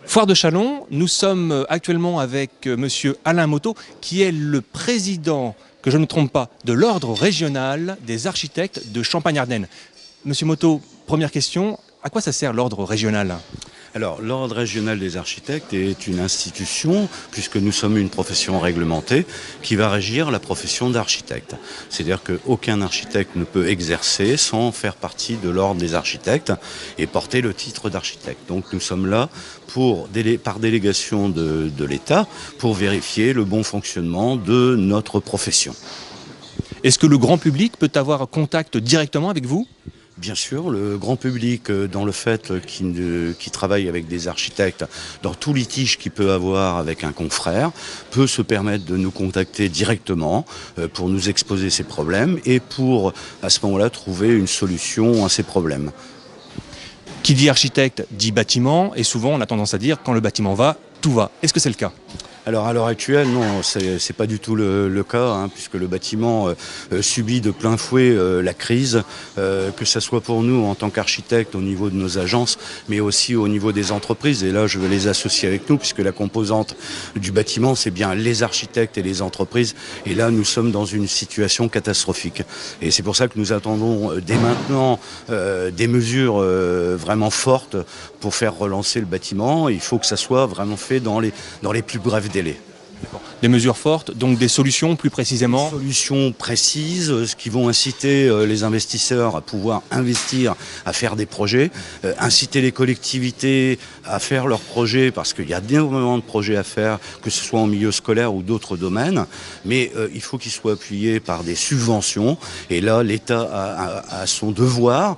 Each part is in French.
Foire de Châlons, nous sommes actuellement avec monsieur Alain Moteau, qui est le président, que je ne me trompe pas, de l'ordre régional des architectes de Champagne-Ardenne. Monsieur Moteau, première question, à quoi ça sert l'ordre régional ? Alors, l'Ordre régional des architectes est une institution, puisque nous sommes une profession réglementée, qui va régir la profession d'architecte. C'est-à-dire qu'aucun architecte ne peut exercer sans faire partie de l'Ordre des architectes et porter le titre d'architecte. Donc nous sommes là par délégation de l'État pour vérifier le bon fonctionnement de notre profession. Est-ce que le grand public peut avoir contact directement avec vous ? Bien sûr, le grand public, dans le fait qu'il travaille avec des architectes, dans tout litige qu'il peut avoir avec un confrère, peut se permettre de nous contacter directement pour nous exposer ses problèmes et pour, à ce moment-là, trouver une solution à ces problèmes. Qui dit architecte dit bâtiment, et souvent on a tendance à dire quand le bâtiment va, tout va. Est-ce que c'est le cas ? Alors à l'heure actuelle, non, c'est pas du tout le cas, puisque le bâtiment subit de plein fouet la crise, que ce soit pour nous en tant qu'architectes au niveau de nos agences, mais aussi au niveau des entreprises. Et là, je vais les associer avec nous, puisque la composante du bâtiment, c'est bien les architectes et les entreprises. Et là, nous sommes dans une situation catastrophique. Et c'est pour ça que nous attendons dès maintenant des mesures vraiment fortes pour faire relancer le bâtiment. Il faut que ça soit vraiment fait dans les plus brefs délais. Des mesures fortes, donc des solutions plus précisément ? Des solutions précises, ce qui vont inciter les investisseurs à pouvoir investir, à faire des projets, inciter les collectivités à faire leurs projets, parce qu'il y a énormément de projets à faire, que ce soit en milieu scolaire ou d'autres domaines, mais il faut qu'ils soient appuyés par des subventions, et là l'État a son devoir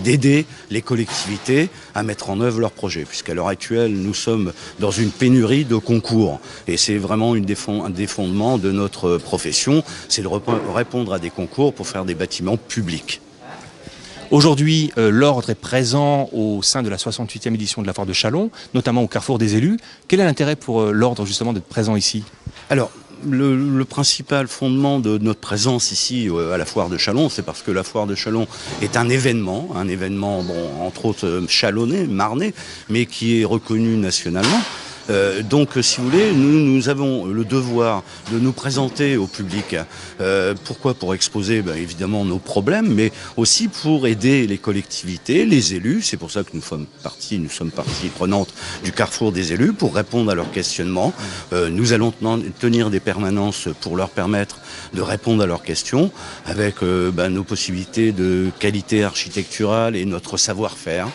d'aider les collectivités à mettre en œuvre leurs projets, puisqu'à l'heure actuelle, nous sommes dans une pénurie de concours. Et c'est vraiment un des fondements de notre profession, c'est de répondre à des concours pour faire des bâtiments publics. Aujourd'hui, l'ordre est présent au sein de la 68e édition de la Foire de Châlons, notamment au Carrefour des élus. Quel est l'intérêt pour l'ordre justement d'être présent ici ? Alors, le principal fondement de notre présence ici à la Foire de Châlons, c'est parce que la Foire de Châlons est un événement, entre autres chalonnais, marnais, mais qui est reconnu nationalement. Donc, si vous voulez, nous avons le devoir de nous présenter au public. Pourquoi ? Pour exposer évidemment nos problèmes, mais aussi pour aider les collectivités, les élus. C'est pour ça que nous sommes partie prenante du Carrefour des élus pour répondre à leurs questionnements. Nous allons tenir des permanences pour leur permettre de répondre à leurs questions avec nos possibilités de qualité architecturale et notre savoir-faire.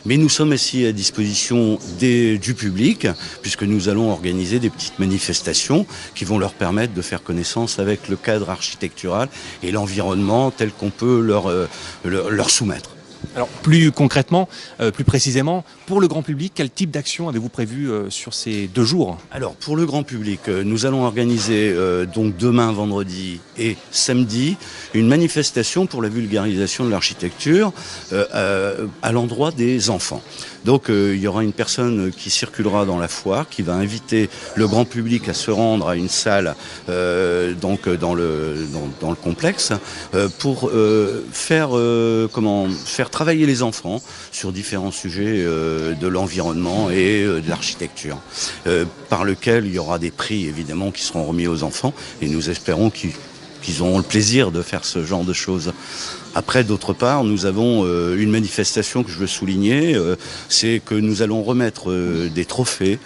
Mais nous sommes aussi à disposition du public, puisque nous allons organiser des petites manifestations qui vont leur permettre de faire connaissance avec le cadre architectural et l'environnement tel qu'on peut leur soumettre. Alors plus concrètement, plus précisément, pour le grand public, quel type d'action avez-vous prévu sur ces 2 jours ? Alors pour le grand public, nous allons organiser donc demain, vendredi et samedi, une manifestation pour la vulgarisation de l'architecture à l'endroit des enfants. Donc il y aura une personne qui circulera dans la foire, qui va inviter le grand public à se rendre à une salle dans le complexe pour faire travailler les enfants sur différents sujets de l'environnement et de l'architecture, par lequel il y aura des prix évidemment qui seront remis aux enfants, et nous espérons qu'ils auront le plaisir de faire ce genre de choses. Après, d'autre part, nous avons une manifestation que je veux souligner, c'est que nous allons remettre des trophées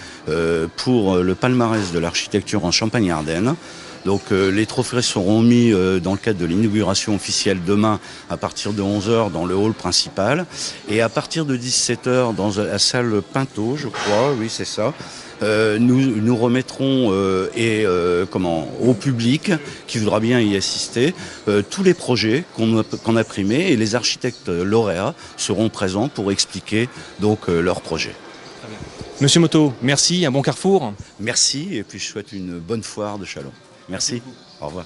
pour le palmarès de l'architecture en Champagne-Ardenne. Donc les trophées seront mis dans le cadre de l'inauguration officielle demain à partir de 11h dans le hall principal, et à partir de 17h dans la salle Pinto, je crois, oui c'est ça. Nous remettrons au public qui voudra bien y assister tous les projets qu'on a primés, et les architectes lauréats seront présents pour expliquer donc leurs projets. Monsieur Moteau, merci, un bon carrefour. Merci, et puis je souhaite une bonne foire de Châlons. Merci, au revoir.